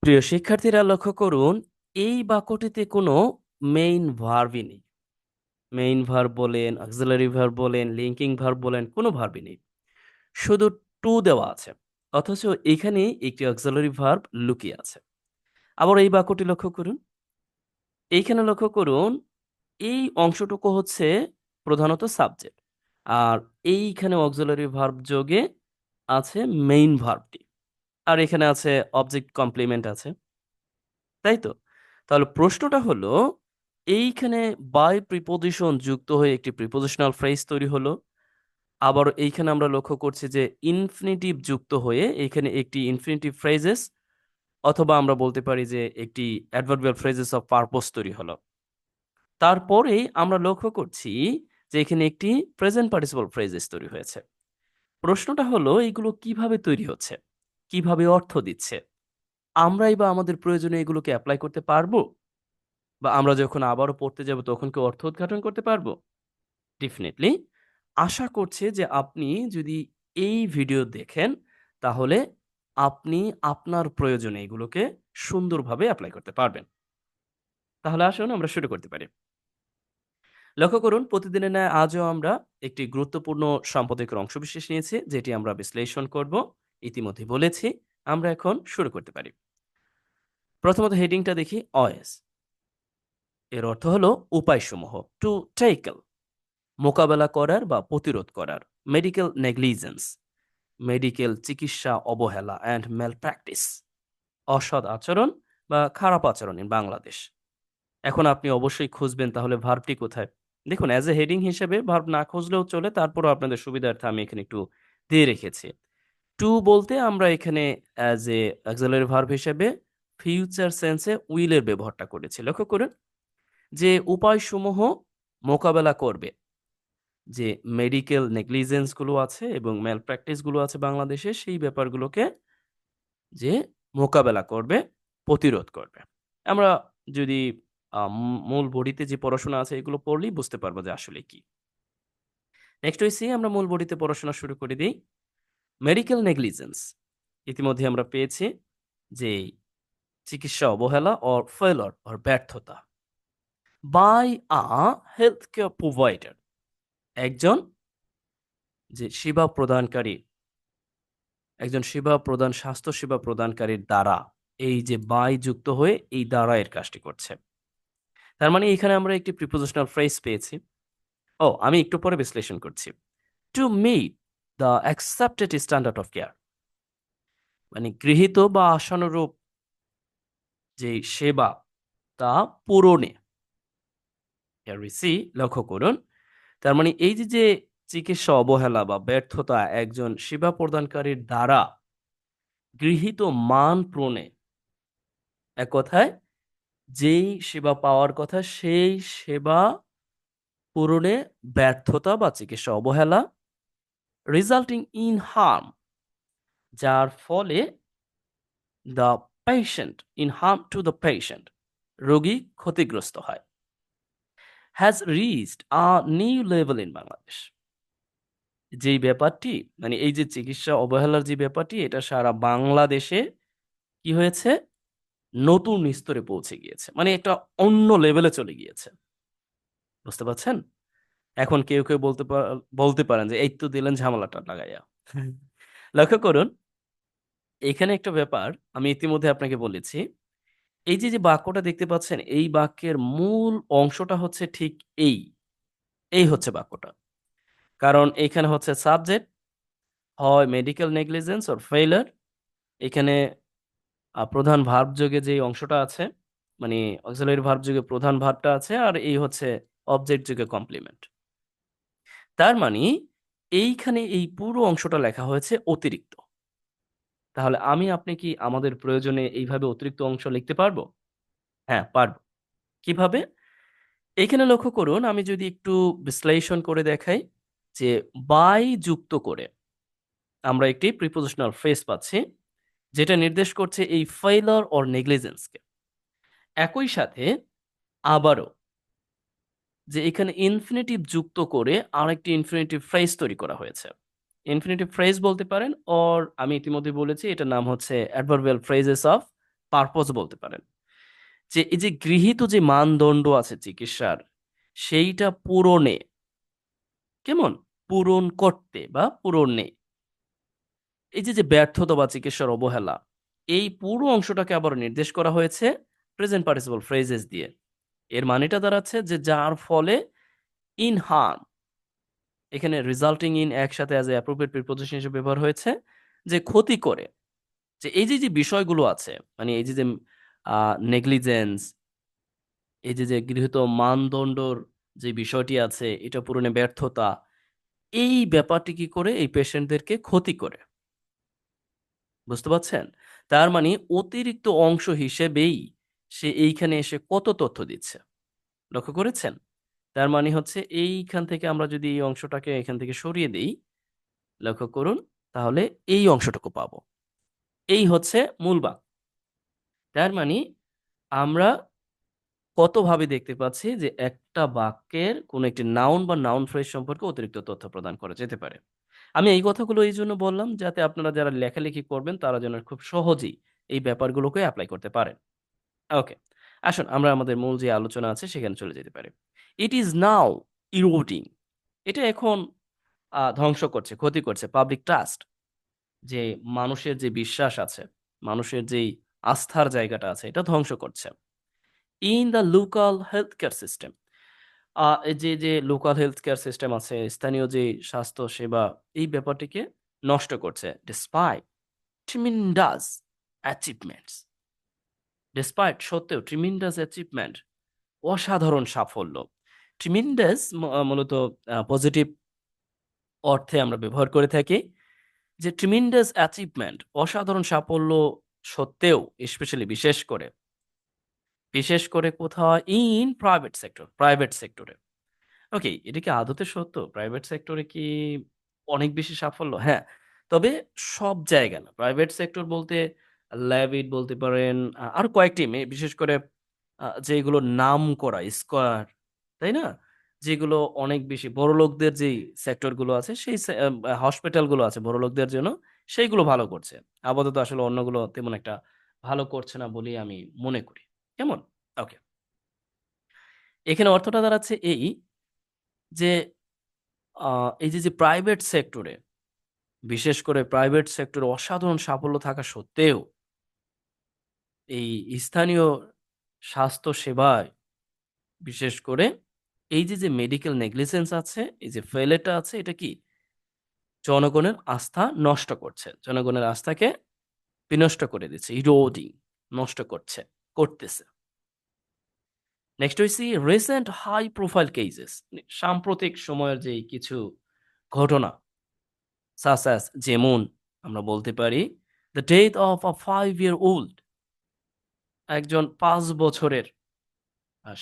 প্রিয় শিক্ষার্থীরা লক্ষ্য করুন, এই বাক্যটিতে কোনো মেইন ভার্বই নেই। মেইন ভার্ব বলেন, অক্সিলারি ভার্ব বলেন, লিঙ্কিং ভার্ব বলেন, কোনো ভার্বই নেই। শুধু টু দেওয়া আছে। অথচ এখানে একটি অক্সিলারি ভার্ব লুকিয়ে আছে। আবার এই বাক্যটি লক্ষ্য করুন। এইখানে লক্ষ্য করুন, এই অংশটুকু হচ্ছে প্রধানত সাবজেক্ট। আর এইখানে অক্সিলারি ভার্ব যোগে আছে মেইন ভার্বটি। আর এখানে আছে অবজেক্ট কমপ্লিমেন্ট আছে। তাই তো? তাহলে প্রশ্নটা হলো, এইখানে বাই প্রিপোজিশন যুক্ত হয়ে একটি প্রিপোজিশনাল ফ্রেজ তৈরি হলো। আবার এইখানে আমরা লক্ষ্য করছি যে ইনফিনিটিভ যুক্ত হয়ে এখানে একটি ইনফিনিটিভ ফ্রেজেস অথবা আমরা বলতে পারি যে একটি অ্যাডভার্বিয়াল ফ্রেজেস অফ পারপোজ তৈরি হলো। তারপরেই আমরা লক্ষ্য করছি যে এখানে একটি প্রেজেন্ট পার্টিসিপল ফ্রেজেস তৈরি হয়েছে। প্রশ্নটা হলো, এইগুলো কিভাবে তৈরি হচ্ছে? কিভাবে অর্থ দিচ্ছে? আমরাই বা আমাদের প্রয়োজনে এগুলোকে এপ্লাই করতে পারবো? বা আমরা যখন আবারও পড়তে যাব তখন কি অর্থ উদ্ঘাটন করতে পারবো? ডেফিনিটলি। আশা করছি যে আপনি যদি এই ভিডিও দেখেন, তাহলে আপনি আপনার প্রয়োজনে এগুলোকে সুন্দরভাবে এপ্লাই করতে পারবেন। তাহলে আসুন আমরা শুরু করতে পারি। লক্ষ্য করুন, প্রতিদিনের ন্যায় আজও আমরা একটি গুরুত্বপূর্ণ সম্পাদকের অংশবিশেষ নিয়েছি, যেটি আমরা বিশ্লেষণ করব। ইতিমধ্যেই বলেছি, আমরা এখন শুরু করতে পারি। প্রথমত হেডিংটা দেখি, অয়েস। এর অর্থ হলো উপায়সমূহ, টু টেকল, মোকাবেলা করার বা প্রতিরোধ করার। মেডিকেল নেগলিজেন্স, মেডিকেল চিকিৎসা অবহেলা অ্যান্ড ম্যাল প্র্যাকটিস, অসৎ আচরণ বা খারাপ আচরণ ইন বাংলাদেশ। এখন আপনি অবশ্যই খুঁজবেন তাহলে ভার্বটি কোথায়। দেখুন, অ্যাজ এ হেডিং হিসেবে ভার্ব না খুঁজলেও চলে, তারপরও আপনাদের সুবিধার্থে আমি এখানে একটু দিয়ে রেখেছি। টু বলতে আমরা এখানে অ্যাজ এ অক্সিলারি ভার্ব হিসেবে ফিউচার সেন্সে উইলের ব্যবহারটা করেছি। লক্ষ্য করুন যে উপায়সমূহ মোকাবেলা করবে, যে মেডিকেল নেগলিজেন্স গুলো আছে এবং ম্যাল প্র্যাকটিস গুলো আছে বাংলাদেশে, সেই ব্যাপারগুলোকে যে মোকাবেলা করবে, প্রতিরোধ করবে। আমরা যদি মূল বডিতে যে পড়াশোনা আছে এগুলো পড়লেই বুঝতে পারবো যে আসলে কি। নেক্সট হইছি, আমরা মূল বডিতে পড়াশোনা শুরু করে দিই। মেডিকেল নেগলিজেন্স ইতিমধ্যে আমরা পেয়েছি যে চিকিৎসা অবহেলা অর ফেলর অর ব্যর্থতা by a health care provider, একজন যে সেবা প্রদানকারী, একজন সেবা প্রদান স্বাস্থ্য সেবা প্রদানকারীর দ্বারা, এই যে বাই যুক্ত হয়ে এই দ্বারা এর কাজটি করছে। তার মানে এখানে আমরা একটি প্রিপোজিশনাল ফ্রেজ পেয়েছি। আমি একটু পরে বিশ্লেষণ করছি। To meet the accepted standard of care, মানে গৃহীত বা আশানুরূপ যে সেবা তা পূরণে। লক্ষ্য করুন, তার মানে এই যে চিকিৎসা অবহেলা বা ব্যর্থতা একজন সেবা প্রদানকারীর দ্বারা গৃহীত মান প্রণে, এক কথায় যেই সেবা পাওয়ার কথা সেই সেবা পূরণে ব্যর্থতা বা চিকিৎসা অবহেলা, রিজাল্টিং ইন হার্ম, যার ফলে the patient, in harm to the patient, রোগী ক্ষতিগ্রস্ত হয়, has reached a new level in Bangladesh, যেই ব্যাপারটি, মানে এই যে চিকিৎসা অবহেলার যে ব্যাপারটি, এটা সারা বাংলাদেশে কি হয়েছে, নতুন স্তরে পৌঁছে গিয়েছে, মানে এটা অন্য লেভেলে চলে গিয়েছে। বুঝতে পারছেন? এখন কেউ বলতে পারেন যে এই তো দিলেন ঝামেলাটা লাগাইয়া। লক্ষ্য করুন, এখানে একটা ব্যাপার আমি ইতিমধ্যে আপনাকে বলেছি। এই যে বাক্যটা দেখতে পাচ্ছেন, এই বাক্যের মূল অংশটা হচ্ছে ঠিক এই। এই হচ্ছে বাক্যটা। কারণ এইখানে হচ্ছে সাবজেক্ট, হয় মেডিকেল নেগলিজেন্স অর ফেইলিউর। এখানে প্রধান ভার্ব যোগে যে অংশটা আছে, মানে অক্সিলারি ভার্ব যোগে প্রধান ভার্বটা আছে, আর এই হচ্ছে অবজেক্ট যোগে কমপ্লিমেন্ট। তার মানে এইখানে এই পুরো অংশটা লেখা হয়েছে অতিরিক্ত। তাহলে আমি আপনি কি আমাদের প্রয়োজনে এইভাবে অতিরিক্ত অংশ লিখতে পারবো? হ্যাঁ, পারব। কিভাবে? এখানে লক্ষ্য করুন, আমি যদি একটু বিশ্লেষণ করে দেখাই যে বাই যুক্ত করে আমরা একটি প্রিপোজিশনাল ফ্রেজ পাচ্ছি, যেটা নির্দেশ করছে এই ফেইলিউর অর নেগলিজেন্স কে। একই সাথে আবারও যে এখানে ইনফিনিটিভ যুক্ত করে আরেকটি ইনফিনিটিভ ফ্রেজ তৈরি করা হয়েছে। ইনফিনিটিভ ফ্রেজ বলতে পারেন, অর আমি ইতিমধ্যে বলেছি এটার নাম হচ্ছে অ্যাডভার্বিয়াল ফ্রেজেস অফ পারপজ বলতে পারেন, যে এই যে গৃহীত যে মানদণ্ড আছে চিকিৎসার, সেইটা পূরণে, কেমন, পূরণ করতে বা পূরণে এই যে যে ব্যর্থতা বা চিকিৎসার অবহেলা, এই পুরো অংশটাকে আবার নির্দেশ করা হয়েছে প্রেজেন্ট পার্টিসিপল ফ্রেজেস দিয়ে। এর মানেটা দাঁড়াচ্ছে যে যার ফলে, ইন হার্ম, এখানে রিজাল্টিং ইন একসাথে অ্যাজ এ অ্যাপ্রোপ্রিয়েট প্রিপোজিশন হিসেবে ব্যবহার হয়েছে, যে ক্ষতি করে, যে এই যে যে বিষয়গুলো আছে, মানে এই যে যে নেগলিজেন্স, এই যে যে গৃহীত মানদণ্ডর যে বিষয়টি আছে এটা পূরণে ব্যর্থতা, এই ব্যাপারটি কি করে এই পেশেন্টদেরকে ক্ষতি করে, বুঝতে পারছেন? তার মানে অতিরিক্ত অংশ হিসেবেই সে এইখানে এসে কত তথ্য দিচ্ছে, লক্ষ্য করেছেন? তার মানে হচ্ছে এইখান থেকে আমরা যদি এই অংশটাকে এখান থেকে সরিয়ে দিই, লক্ষ্য করুন, তাহলে এই অংশটুকু পাবো। এই হচ্ছে মূল বাক্য। তার মানে আমরা কতভাবে দেখতে পাচ্ছি যে একটা বাক্যের কোনো একটি নাউন বা নাউন ফ্রেজ সম্পর্কে অতিরিক্ত তথ্য প্রদান করা যেতে পারে। আমি এই কথাগুলো এই জন্য বললাম যাতে আপনারা যারা লেখালেখি করবেন তারা যেন খুব সহজেই এই ব্যাপারগুলোকে অ্যাপ্লাই করতে পারেন। ওকে, আসুন আমরা আমাদের মূল যে আলোচনা আছে সেখানে চলে যেতে পারি। ইট ইজ নাও ইরোডিং, এটা এখন ধ্বংস করছে, ক্ষতি করছে পাবলিক ট্রাস্ট, যে মানুষের যে বিশ্বাস আছে, মানুষের যেই আস্থার জায়গাটা আছে, এটা ধ্বংস করছে। In the local health care system, এই যে যে লোকাল হেলথ কেয়ার সিস্টেম আছে, স্থানীয় যে স্বাস্থ্য সেবা, এই ব্যাপারটিকে নষ্ট করছে। ডিসপাইট ট্রিমেন্ডাস অ্যাচিভমেন্টস, ডিসপাইট সত্ত্বেও, ট্রিমেন্ডাস অ্যাচিভমেন্ট অসাধারণ সাফল্য। ট্রিমেন্ডাস মূলত পজিটিভ অর্থে আমরা ব্যবহার করে থাকি, যে ট্রিমেন্ডাস অ্যাচিভমেন্ট অসাধারণ সাফল্য সত্ত্বেও, স্পেশালি বিশেষ করে কোথায়, ইন প্রাইভেট সেক্টর, প্রাইভেট সেক্টরে। ওকে, এটা কি আদতে সত্য? প্রাইভেট সেক্টরে কি অনেক বেশি সাফল্য? হ্যাঁ, তবে সব জায়গা না। প্রাইভেট সেক্টর বলতে ল্যাভিড বলতে পারেন, আরো কয়েকটি বিশেষ করে যেগুলো নামকরা স্কয়ার, তাই না? যেগুলো অনেক বেশি বড়লোকদের যেই সেক্টরগুলো আছে, সেই হসপিটালগুলো আছে বড়লোকদের জন্য, সেইগুলো ভালো করছে। আপাতত আসলে অন্যগুলো তেমন একটা ভালো করছে না বলেই আমি মনে করি। কেমন? ওকে। এখানে অর্থটা দাঁড়াচ্ছে এই যে এই যে প্রাইভেট সেক্টরে, বিশেষ করে প্রাইভেট সেক্টরে অসাধারণ সাফল্য থাকা সত্ত্বেও, এই স্থানীয় স্বাস্থ্য সেবায় বিশেষ করে এই যে মেডিকেল নেগলিজেন্স আছে, এই যে ফেলেটা আছে, এটা কি জনগণের আস্থা নষ্ট করছে, জনগণের আস্থাকে বিনষ্ট করে দিচ্ছে, ইরোডিং, নষ্ট করতেছে। নেক্সট হইছি রিসেন্ট হাই প্রোফাইল কেসেস, সাম্প্রতিক সময়ের যে কিছু ঘটনা, সাস অ্যাজ, যেমন আমরা বলতে পারি the death of a 5 year old, একজন 5 বছরের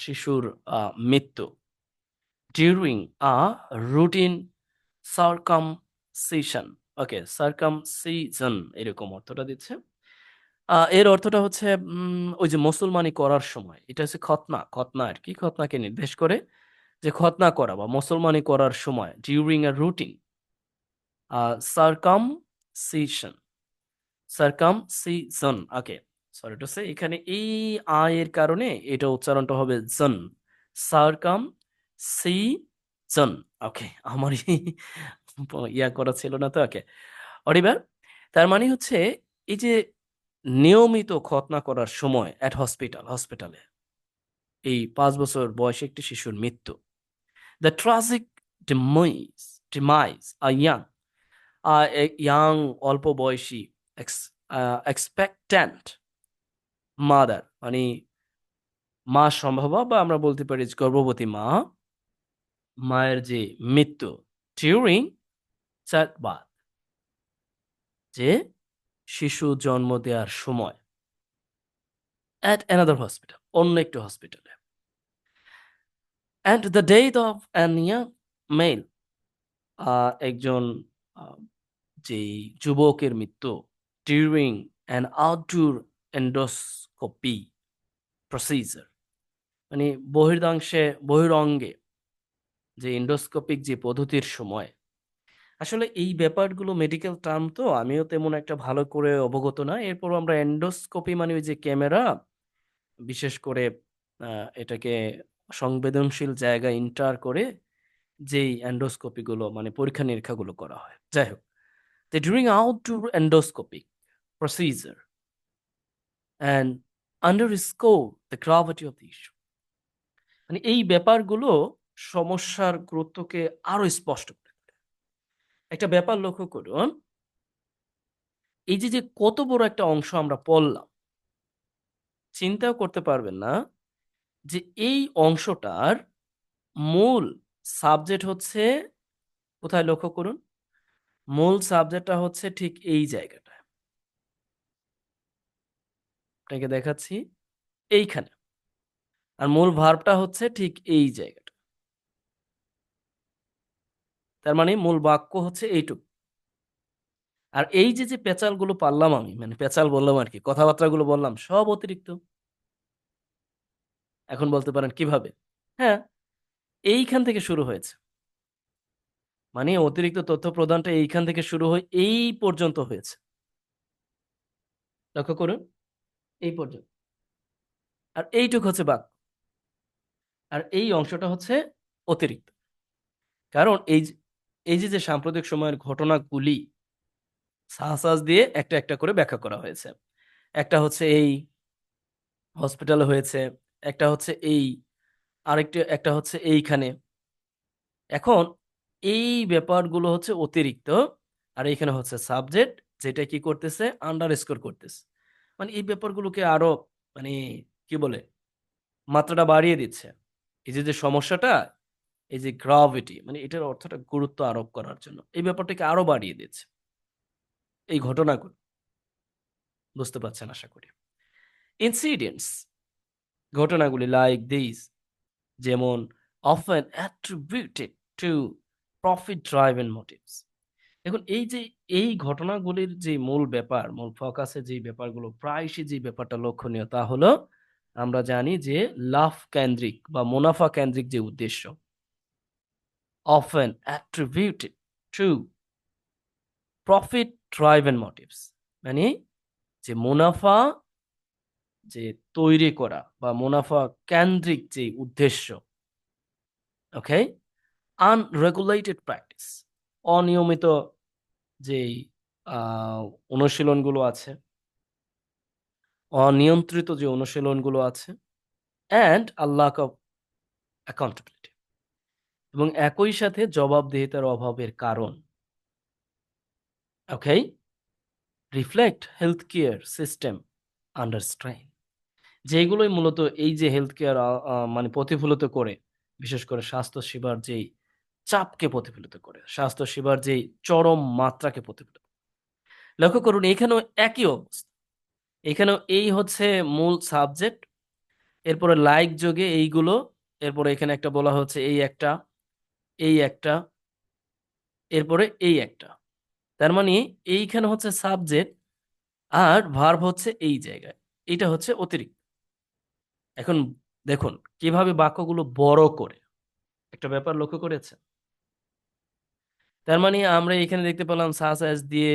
শিশুর মৃত্যু, ডিউরিং আ রুটিন সার্কামসিশন। ওকে, সার্কামসিজন এরকম অর্থটা দিচ্ছে। এর অর্থটা হচ্ছে ওই যে মুসলমানি করার সময়, এটা হচ্ছে খতনা, খতনা আর কি, খতনাকে নির্দেশ করে, যে খতনা করা বা মুসলমানি করার সময়, during a routine circumcision, circumcision. Okay, sorry to say, এখানে এই এর কারণে এটা উচ্চারণটা হবে জন, সার্কামসিজন। ওকে, আমার ইয়া করা ছিল না তো। ওকে, অরিবার, তার মানে হচ্ছে এই যে নিয়মিত খতনা করার সময় অ্যাট হসপিটালে এই 5 বছর বয়সী একটি শিশুর মৃত্যু। দ্য ট্রাজিক ডিমাইজ, আ ইয়াং, অল্প বয়সী, এক্সপেক্ট্যান্ট মাদার, মানে মা সম্ভবা, বা আমরা বলতে পারি যে গর্ভবতী মায়ের যে মৃত্যু, ডিউরিং চাইল্ড বার্থ, যে শিশু জন্ম দেওয়ার সময়, অ্যাট অ্যানাদার হসপিটাল, অন্য একটি হসপিটালে। And the death of an young male, একজন আহ, যেই যুবকের মৃত্যু, during an outdoor endoscopy procedure, মানে বহিরঙ্গে যে এন্ডোস্কোপিক যে পদ্ধতির সময়, আসলে এই ব্যাপারগুলো মেডিকেল টার্ম তো আমিও তেমন একটা ভালো করে অবগত না। এরপর আমরা এন্ডোস্কোপি মানে ওই যে ক্যামেরা, বিশেষ করে এটাকে সংবেদনশীল জায়গায় ইন্টার করে যেই এন্ডোস্কোপি গুলো মানে পরীক্ষা নিরীক্ষাগুলো করা হয়। যাই হোক, the during outdoor endoscopic procedure and underscore the gravity of the issue, মানে এই ব্যাপারগুলো সমস্যার গুরুত্বকে আরো স্পষ্ট করে তোলে। একটা ব্যাপার লক্ষ্য করুন, এই যে কত বড় একটা অংশ আমরা পড়লাম, চিন্তাও করতে পারবেন না যে এই অংশটার মূল সাবজেক্ট হচ্ছে কোথায়, লক্ষ্য করুন। মূল সাবজেক্টটা হচ্ছে ঠিক এই জায়গাটায়। আপনাকে দেখাচ্ছি, এইখানে। আর মূল ভার্বটা হচ্ছে ঠিক এই জায়গাটা। তার মানে মূল বাক্য হচ্ছে এইটুকু। আর এই যে পেঁচালগুলো পারলাম আমি, মানে পেঁচাল বললাম আর কি, কথাবার্তাগুলো বললাম, সব অতিরিক্ত। এখন বলতে পারেন কিভাবে? হ্যাঁ, এইখান থেকে শুরু হয়েছে। মানে অতিরিক্ত তথ্য প্রদানটা এইখান থেকে শুরু হয়ে এই পর্যন্ত হয়েছে। লক্ষ্য করুন, এই পর্যন্ত। আর এইটুকু হচ্ছে বাক্য। আর এই অংশটা হচ্ছে অতিরিক্ত। কারণ এই যে সাম্প্রতিক সময়ের ঘটনাগুলি সাহস দিয়ে একটা একটা করে ব্যাখ্যা করা হয়েছে। একটা হচ্ছে এই হসপিটালে হয়েছে, একটা হচ্ছে এই, আরেকটা একটা হচ্ছে এইখানে। এখন এই ব্যাপারগুলো হচ্ছে অতিরিক্ত, আর এইখানে হচ্ছে সাবজেক্ট, যেটা কি করতেছে, আন্ডারস্কোর করতেছে। মানে এই ব্যাপারগুলোকে আরো, মানে কি বলে, মাত্রাটা বাড়িয়ে দিচ্ছে। এই যে সমস্যাটা, এই যে গ্রাভিটি, মানে এটার অর্থটা গুরুত্ব আরোপ করার জন্য এই ব্যাপারটাকে আরো বাড়িয়ে দিচ্ছে। এই ঘটনাগুলো বুঝতে পারছেন আশা করি। ইনসিডেন্টস, ঘটনাগুলি লাইক দিস, যেমন often attributed to profit driven motives। দেখুন এই ঘটনাগুলির যে মূল ব্যাপার, মূল ফোকাসে যে ব্যাপারগুলো, প্রায়শই যে ব্যাপারটা লক্ষণীয় তা হলো, আমরা জানি যে লাভ কেন্দ্রিক বা মুনাফা কেন্দ্রিক যে উদ্দেশ্য, often attributed to profit driven motives, মানে যে মুনাফা যে তৈরি করা বা মুনাফা কেন্দ্রিক যে উদ্দেশ্য, ওকে, আনরেগুলেটেড প্র্যাকটিস, অনিয়মিত যেই অনুশীলনগুলো আছে, অনিয়ন্ত্রিত যে অনুশীলনগুলো আছে, অ্যান্ড আল্লাহ অফ অ্যাকাউন্টেবিলিটি, এবং একই সাথে জবাবদিহিতার অভাবের কারণ। Okay, reflect health care system under strain, যেগুলোই মূলত এই যে হেলথ কেয়ার মানে প্রতিফলিত করে, বিশেষ করে স্বাস্থ্য সেবার যেই চাপকে প্রতিফলিত করে, স্বাস্থ্য সেবার যেই চরম মাত্রাকে প্রতিফলিত। লক্ষ্য করুন, এখানেও একই অবস্থা। এখানেও এই হচ্ছে মূল সাবজেক্ট, এরপরে লাইক যোগে এইগুলো, এরপরে এখানে একটা বলা হচ্ছে এই একটা, এই একটা, এরপরে এই একটা। তার মানে এইখানে হচ্ছে সাবজেক্ট, আর ভার্ব হচ্ছে এই জায়গায়। এটা হচ্ছে অতিরিক্ত। এখন দেখুন কিভাবে বাক্যগুলো বড় করে, একটা ব্যাপার লক্ষ্য করেছে। তার মানে আমরা এখানে দেখতে পেলাম সাস অ্যাজ দিয়ে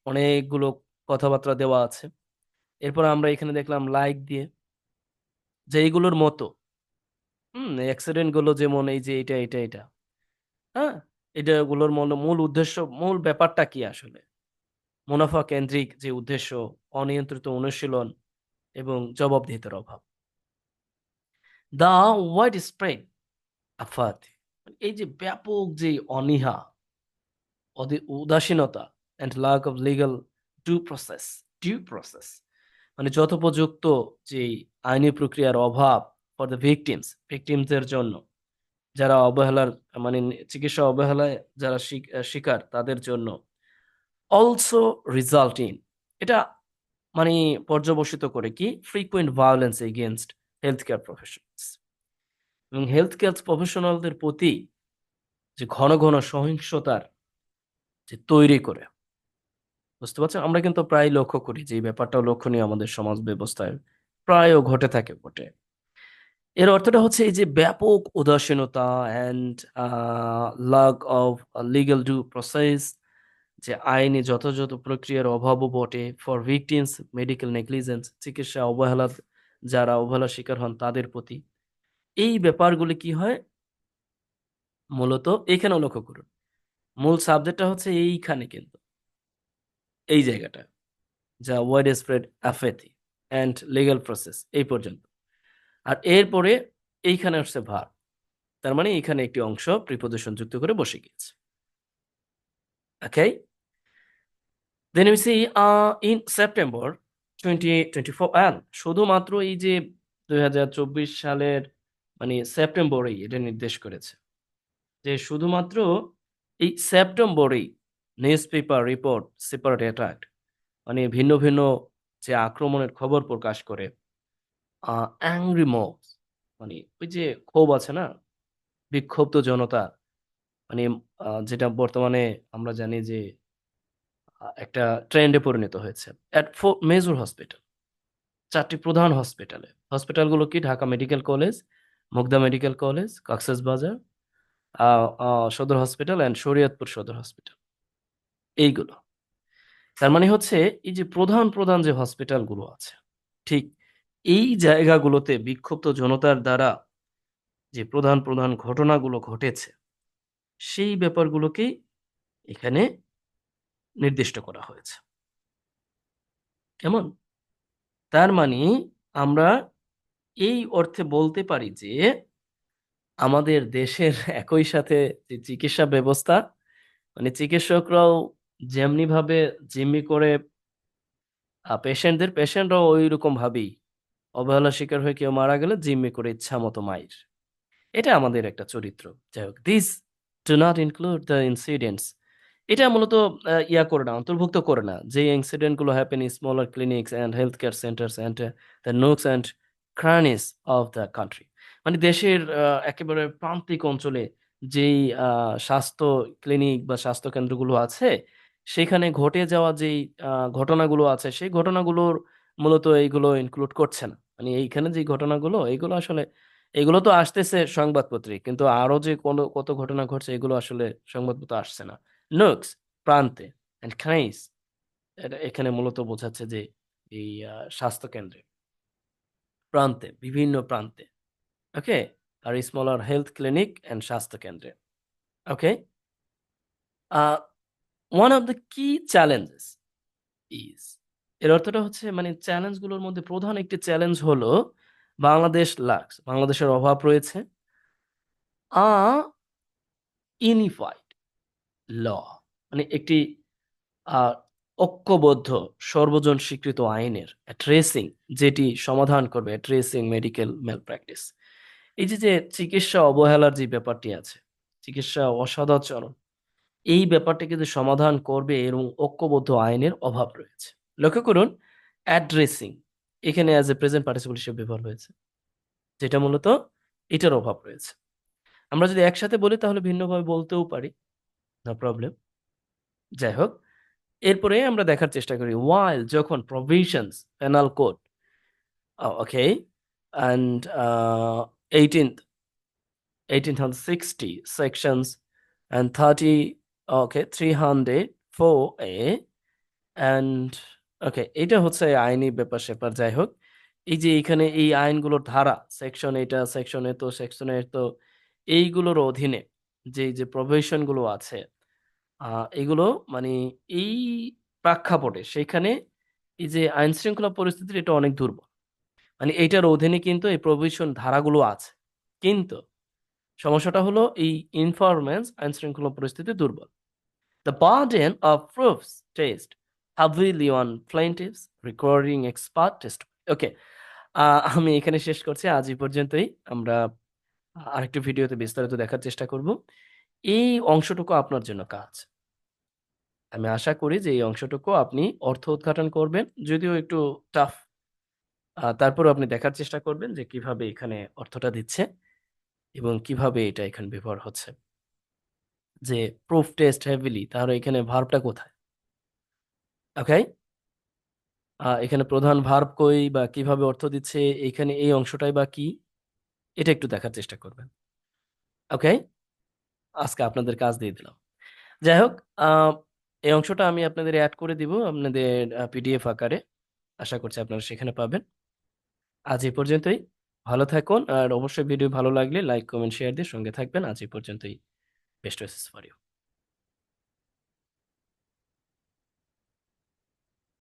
অনেকগুলো কথাবার্তা দেওয়া আছে। এরপর আমরা এখানে দেখলাম লাইক দিয়ে, যে এইগুলোর মতো অ্যাক্সিডেন্ট গুলো, যেমন এই যে এটা এটা এটা, হ্যাঁ, এটাগুলোর মূল উদ্দেশ্য, মূল ব্যাপারটা কি আসলে, মুনাফা কেন্দ্রিক যে উদ্দেশ্য, অনিয়ন্ত্রিত অনুশীলন এবং জবাবদিহিতার অভাব। দা ওয়াইড স্প্রেড আফাত, এই যে ব্যাপক যে অনীহা, উদাসীনতা, and lack of legal due process, মানে যথোপযুক্ত যে আইনি প্রক্রিয়ার অভাব ফর দ্য ভিকটিমসদের জন্য, যারা অবহেলার, মানে চিকিৎসা অবহেলায় যারা শিকার তাদের জন্য। অলসো রিজাল্ট ইন, এটা মানে পর্যবসিত করে কি, frequent violence against health care professionals, এবং হেলথ কেয়ার প্রফেশনালদের প্রতি যে ঘন ঘন সহিংসতার যে তৈরি করে। বুঝতে পারছেন, আমরা কিন্তু প্রায় লক্ষ্য করি যে এই ব্যাপারটাও লক্ষণীয়, আমাদের সমাজ ব্যবস্থায় প্রায়ও ঘটে থাকে বটে। এর অর্থটা হচ্ছে এই যে ব্যাপক উদাসীনতা and lack of legal do process, যে আইনি যথাযথ প্রক্রিয়ার অভাবও বটে, ফর ভিকটিমস মেডিকেল নেগলিজেন্স, চিকিৎসা অবহেলা, যারা অবহেলার শিকার হন তাদের প্রতি। এই ব্যাপারগুলি কি হয় মূলত এখানে লক্ষ্য করুন, মূল সাবজেক্টটা হচ্ছে এইখানে কিন্তু এই জায়গাটা, যা wide spread apathy and legal process এই পর্যন্ত। আর এরপরে এইখানে হচ্ছে ভার, তার মানে এখানে একটি অংশ প্রিপোজিশন যুক্ত করে বসে গিয়েছে। Okay, then we see in September 2024, শুধুমাত্র এই যে 2024 সালের মানে সেপ্টেম্বরেই এটা নির্দেশ করেছে যে শুধুমাত্র এই সেপ্টেম্বরেই newspaper report separate attack, মানে ভিন্ন ভিন্ন যে আক্রমণের খবর প্রকাশ করে অ্যাংরি মবস, মানে ওই যে ক্ষোভ আছে না, বিক্ষুব্ধ জনতা, মানে যেটা বর্তমানে আমরা জানি যে একটা ট্রেন্ডে পরিণত হয়েছে, অ্যাট ফোর মেজর হসপিটাল, চারটি প্রধান হসপিটালে। হসপিটালগুলো কি? Dhaka medical college, Mugda medical college, Cox's Bazar সদর হসপিটাল অ্যান্ড শরীয়তপুর সদর হসপিটাল, এইগুলো। তার মানে হচ্ছে এই যে প্রধান প্রধান যে হসপিটালগুলো আছে, ঠিক এই জায়গাগুলোতে বিক্ষুব্ধ জনতার দ্বারা যে প্রধান প্রধান ঘটনাগুলো ঘটেছে, সেই ব্যাপারগুলোকেই এখানে নির্দিষ্ট করা হয়েছে। কেমন? তার মানে আমরা এই অর্থে বলতে পারি যে আমাদের দেশের একই সাথে যে চিকিৎসা ব্যবস্থা, মানে চিকিৎসকরাও যেমনি ভাবে জিম্মি করে পেশেন্টরাও ওই রকম ভাবেই অবহেলার শিকার হয়ে কেউ মারা গেলে জিম্মি করে ইচ্ছা মতো মাইর। এটা আমাদের একটা চরিত্র। যাই হোক, this do not include the incidents, এটা মূলত ইয়া করে না, অন্তর্ভুক্ত করে না যে ইনসিডেন্ট গুলো happen in smaller clinics and health care centres and the nooks and crannies of the country, মানে দেশের একেবারে প্রান্তিক অঞ্চলে যেই স্বাস্থ্য ক্লিনিক বা স্বাস্থ্য কেন্দ্রগুলো আছে, সেখানে ঘটে যাওয়া যেই ঘটনাগুলো আছে, সেই ঘটনাগুলোর মূলত এইগুলো ইনক্লুড করছে না। মানে এইখানে যে ঘটনাগুলো, এইগুলো আসলে এগুলো তো আসতেছে সংবাদপত্রে, কিন্তু আরো যে কোনো কত ঘটনা ঘটছে এগুলো আসলে সংবাদপত্র আসছে না। নোকস, প্রান্তে, এন্ড ক্রাইস, এটা এখানে মূলত বোঝাচ্ছে যে এই স্বাস্থ্য কেন্দ্রে, প্রান্তে, বিভিন্ন প্রান্তে। ওকে, আর স্মলার হেলথ ক্লিনিক এন্ড স্বাস্থ্য কেন্দ্রে। ওকে, ওয়ান অফ দ্য কি চ্যালেঞ্জেস ইজ, এর অর্থটা হচ্ছে মানে চ্যালেঞ্জগুলোর মধ্যে প্রধান একটি চ্যালেঞ্জ হলো বাংলাদেশের অভাব রয়েছে আ ইউনিফাইড ল, মানে একটি আহ, ঐক্যবদ্ধ সর্বজন স্বীকৃত আইনের ট্রেসিং, যেটি সমাধান করবে ট্রেসিং মেডিকেল ম্যাল প্র্যাকটিস। এই যে যে চিকিৎসা অবহেলার যে ব্যাপারটি আছে, চিকিৎসা অসদাচরণ, এই ব্যাপারটাকে যে সমাধান করবে এবং ঐক্যবদ্ধ আইনের অভাব রয়েছে। লক্ষ্য করুন, অ্যাড্রেসিং এখানে অ্যাজ এ প্রেজেন্ট পার্টিসিপল হিসেবে ব্যবহার হয়েছে, যেটা মূলত এটার অভাব রয়েছে। আমরা যদি একসাথে বলি তাহলে ভিন্নভাবে বলতেও পারি, নো প্রবলেম। যাই হোক, এরপরে আমরা দেখার চেষ্টা করি ওয়াইল, যখন provisions penal code, okay, and 18th 1860 sections and 30, okay, 304A, and okay, এটা হচ্ছে আইনি ব্যাপার স্যাপার। যাই হোক, এই যে এখানে এই আইনগুলোর ধারা, সেকশন এটা, সেকশন এ তো, সেকশনে তো, এইগুলোর অধীনে যে যে প্রভিশন গুলো আছে, এগুলো মানে এই প্রেক্ষাপটে সেখানে এই যে আইন শৃঙ্খলা পরিস্থিতির এটা অনেক দুর্বল, মানে এইটার অধীনে কিন্তু এই প্রভিশন ধারাগুলো আছে, কিন্তু সমস্যাটা হলো এই ইনফরমেন্স আইন শৃঙ্খলা পরিস্থিতি দুর্বল। The burden of proofs test heavily on plaintiffs requiring expert test. ওকে, আমি এখানে শেষ করছি, আজ এই পর্যন্তই। আমরা আরেকটি ভিডিওতে বিস্তারিত দেখার চেষ্টা করব। এই অংশটুকু আপনার জন্য কাজ, আমি আশা করি যে এই অংশটুকু আপনি অর্থ উদ্ঘাটন করবেন, যদিও একটু টাফ, তারপরেও আপনি দেখার চেষ্টা করবেন যে কিভাবে এখানে অর্থটা দিচ্ছে এবং কিভাবে এটা এখানে ব্যবহার হচ্ছে। যে প্রুফ টেস্ট হেভিলি, তাহলে এখানে ভার্বটা কোথায়? ওকে, এখানে প্রধান ভার্ব কই বা কিভাবে অর্থ দিচ্ছে, এখানে এই অংশটাই বা কি? এটা একটু দেখার চেষ্টা করবেন। ওকে, আজকে আপনাদের কাজ দিয়ে দিলাম। যাই হোক, আহ, এই অংশটা আমি আপনাদের অ্যাড করে দিব আপনাদের পিডিএফ আকারে। আশা করছি আপনারা সেখানে পাবেন। আজ এই পর্যন্তই। ভালো থাকুন, আর অবশ্যই ভিডিও ভালো লাগলে লাইক কমেন্ট শেয়ার দিয়ে সঙ্গে থাকবেন। আজ এই পর্যন্তই। Best wishes for you.